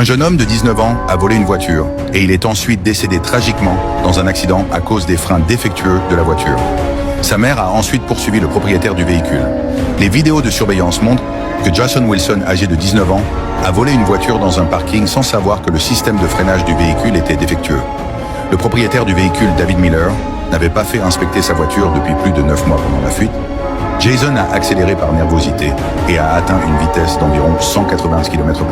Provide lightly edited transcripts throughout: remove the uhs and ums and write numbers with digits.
Un jeune homme de 19 ans a volé une voiture et il est ensuite décédé tragiquement dans un accident à cause des freins défectueux de la voiture. Sa mère a ensuite poursuivi le propriétaire du véhicule. Les vidéos de surveillance montrent que Jason Wilson, âgé de 19 ans, a volé une voiture dans un parking sans savoir que le système de freinage du véhicule était défectueux. Le propriétaire du véhicule, David Miller, n'avait pas fait inspecter sa voiture depuis plus de 9 mois pendant la fuite. Jason a accéléré par nervosité et a atteint une vitesse d'environ 180 km/h.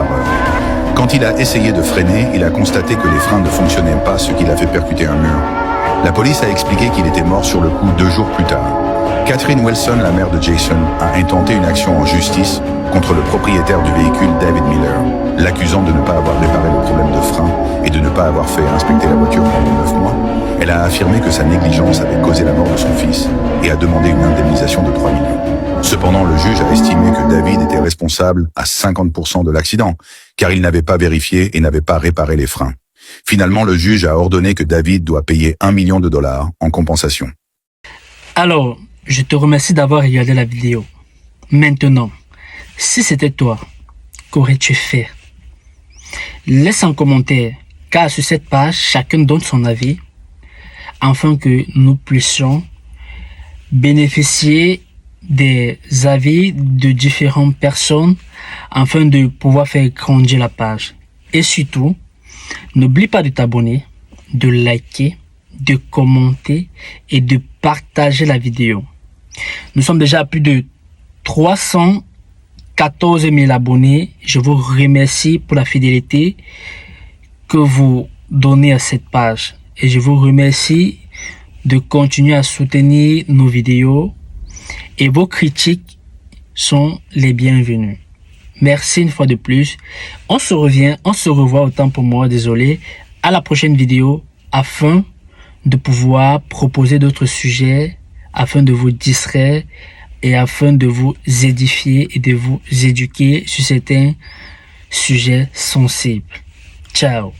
Quand il a essayé de freiner, il a constaté que les freins ne fonctionnaient pas, ce qui l'a fait percuter un mur. La police a expliqué qu'il était mort sur le coup 2 jours plus tard. Catherine Wilson, la mère de Jason, a intenté une action en justice contre le propriétaire du véhicule, David Miller, l'accusant de ne pas avoir réparé le problème de frein et de ne pas avoir fait inspecter la voiture pendant 9 mois. Elle a affirmé que sa négligence avait causé la mort de son fils et a demandé une indemnisation de 3 millions. Cependant, le juge a estimé que David était responsable à 50% de l'accident, car il n'avait pas vérifié et n'avait pas réparé les freins. Finalement, le juge a ordonné que David doit payer $1 million en compensation. Alors, je te remercie d'avoir regardé la vidéo. Maintenant, si c'était toi, qu'aurais-tu fait? Laisse un commentaire, car sur cette page, chacun donne son avis, afin que nous puissions bénéficier des avis de différentes personnes, afin de pouvoir faire grandir la page. Et surtout, n'oublie pas de t'abonner, de liker, de commenter et de partager la vidéo. Nous sommes déjà à plus de 314 000 abonnés. Je vous remercie pour la fidélité que vous donnez à cette page. Et je vous remercie de continuer à soutenir nos vidéos. Et vos critiques sont les bienvenues. Merci une fois de plus. On se revoit autant pour moi, désolé, à la prochaine vidéo afin de pouvoir proposer d'autres sujets, afin de vous distraire et afin de vous édifier et de vous éduquer sur certains sujets sensibles. Ciao.